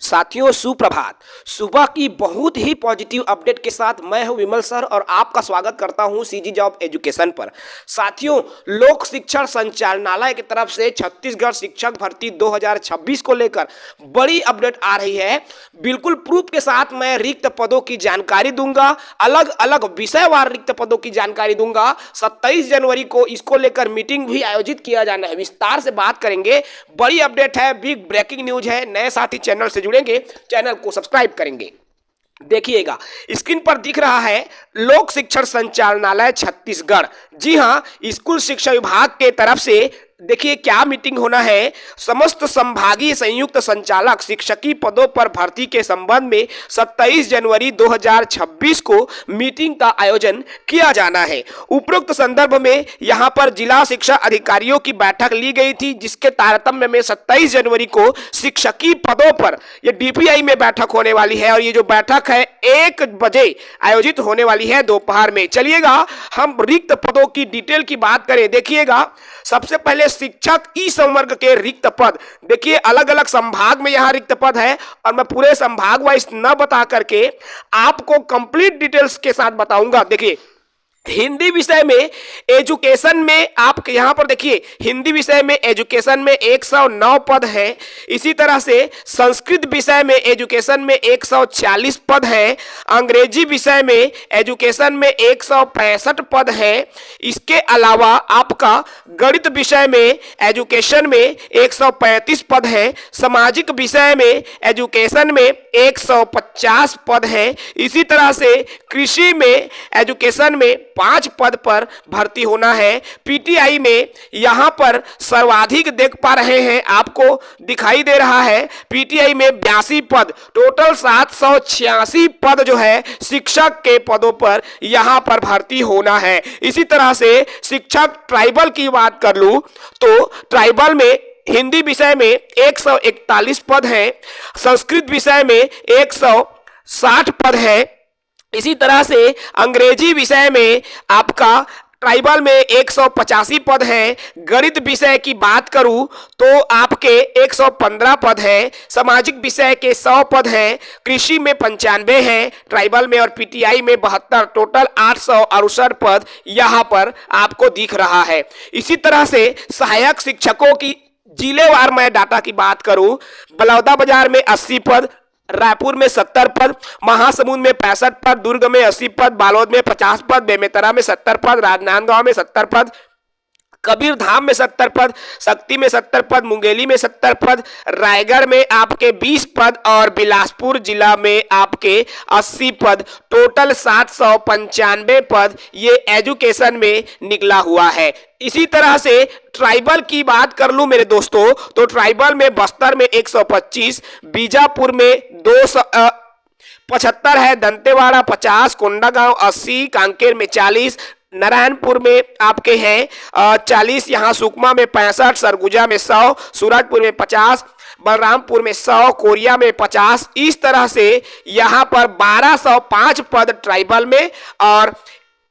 साथियों सुप्रभात। सुबह की बहुत ही पॉजिटिव अपडेट के साथ मैं हूं विमल सर और आपका स्वागत करता हूं सीजी जॉब एजुकेशन पर। साथियों, लोक शिक्षण संचालनालय की तरफ से छत्तीसगढ़ शिक्षक भर्ती 2026 को लेकर बड़ी अपडेट आ रही है। बिल्कुल प्रूफ के साथ मैं रिक्त पदों की जानकारी दूंगा, अलग अलग विषयवार रिक्त पदों की जानकारी दूंगा। 27 जनवरी को इसको लेकर मीटिंग भी आयोजित किया जाना है, विस्तार से बात करेंगे। बड़ी अपडेट है, बिग ब्रेकिंग न्यूज है। नए साथी चैनल से जुड़ेंगे, चैनल को सब्सक्राइब करेंगे। देखिएगा, स्क्रीन पर दिख रहा है लोक शिक्षण संचालनालय छत्तीसगढ़। जी हां, स्कूल शिक्षा विभाग के तरफ से देखिए क्या मीटिंग होना है। समस्त संभागीय संयुक्त संचालक शिक्षकी पदों पर भर्ती के संबंध में 27 जनवरी 2026 को मीटिंग का आयोजन किया जाना है। उपरोक्त संदर्भ में यहां पर जिला शिक्षा अधिकारियों की बैठक ली गई थी, जिसके तारतम्य में 27 जनवरी को शिक्षकी पदों पर यह डीपीआई में बैठक होने वाली है और ये जो बैठक है 1 बजे आयोजित होने वाली है दोपहर में। चलिएगा, हम रिक्त पदों की डिटेल की बात करें। देखिएगा, सबसे पहले शिक्षक ई संवर्ग के रिक्त पद, देखिए अलग अलग संभाग में यहां रिक्त पद है और मैं पूरे संभाग वाइज न बता करके आपको कंप्लीट डिटेल्स के साथ बताऊंगा। देखिए, हिंदी विषय में एजुकेशन में आप यहां पर देखिए, हिंदी विषय में एजुकेशन में 109 पद है। इसी तरह से संस्कृत विषय में एजुकेशन में 140 पद है। अंग्रेजी विषय में एजुकेशन में 165 पद है। इसके अलावा आपका गणित विषय में एजुकेशन में 135 पद है। सामाजिक विषय में एजुकेशन में 150 पद है। इसी तरह से कृषि में एजुकेशन में 5 पद पर भर्ती होना है। पीटीआई में यहां पर सर्वाधिक देख पा रहे हैं, आपको दिखाई दे रहा है पीटीआई में 82 पद, टोटल 786 पद जो है शिक्षक के पदों पर यहां पर भर्ती होना है। इसी तरह से शिक्षक ट्राइबल की बात कर लूं तो ट्राइबल में हिंदी विषय में 141 पद है। संस्कृत विषय में 160 पद है। इसी तरह से अंग्रेजी विषय में आपका ट्राइबल में 185 पद है। गणित विषय की बात करूं तो आपके 115 पद है। सामाजिक विषय के 100 पद है। कृषि में 95 है ट्राइबल में और पीटीआई में 72, टोटल 868 पद यहां पर आपको दिख रहा है। इसी तरह से सहायक शिक्षकों की जिलेवार मैं डाटा की बात करूं, बलौदाबाजार में 80 पद, रायपुर में 70 पद, महासमुंद में 65 पद, दुर्ग में 80 पद, बालोद में 50 पद, बेमेतरा में 70 पद, राजनांदगांव में 70 पद, कबीरधाम में 70 पद, शक्ति में 70 पद, मुंगेली में 70 पद, रायगढ़ में आपके 20 पद और बिलासपुर जिला में आपके 80 पद, टोटल 795 पद ये एजुकेशन में निकला हुआ है। इसी तरह से ट्राइबल की बात कर लूं मेरे दोस्तों तो ट्राइबल में बस्तर में 125, बीजापुर में 275 है, दंतेवाड़ा 50, कोंडागांव 80, कांकेर में 40, नारायणपुर में आपके हैं 40, यहाँ सुकमा में 65, सरगुजा में 100, सूरजपुर में 50, बलरामपुर में 100, कोरिया में 50। इस तरह से यहाँ पर 1205 पद ट्राइबल में और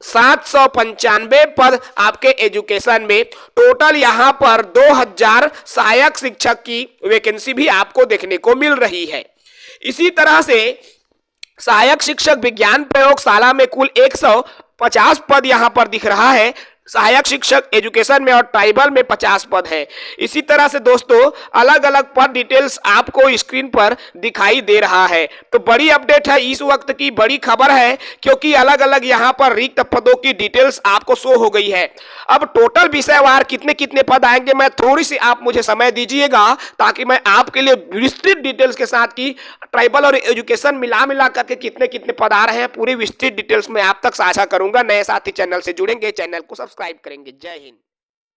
795 पद आपके एजुकेशन में। टोटल यहां पर 2000 सहायक शिक्षक की वैकेंसी भी आपको देखने को मिल रही है। इसी तरह से सहायक शिक्षक विज्ञान प्रयोगशाला में कुल 150 पद यहां पर दिख रहा है। सहायक शिक्षक एजुकेशन में और ट्राइबल में 50 पद है। इसी तरह से दोस्तों अलग अलग पद डिटेल्स आपको स्क्रीन पर दिखाई दे रहा है। तो बड़ी अपडेट है, इस वक्त की बड़ी खबर है, क्योंकि अलग अलग यहां पर रिक्त पदों की डिटेल्स आपको शो हो गई है। अब टोटल विषयवार कितने कितने पद आएंगे, मैं थोड़ी सी आप मुझे समय दीजिएगा ताकि मैं आपके लिए विस्तृत डिटेल्स के साथ की ट्राइबल और एजुकेशन मिला करके कितने कितने पद आ रहे हैं पूरी विस्तृत डिटेल्स में आप तक साझा करूंगा। नए साथी चैनल से जुड़ेंगे, चैनल को सब्सक्राइब करेंगे। जय हिंद।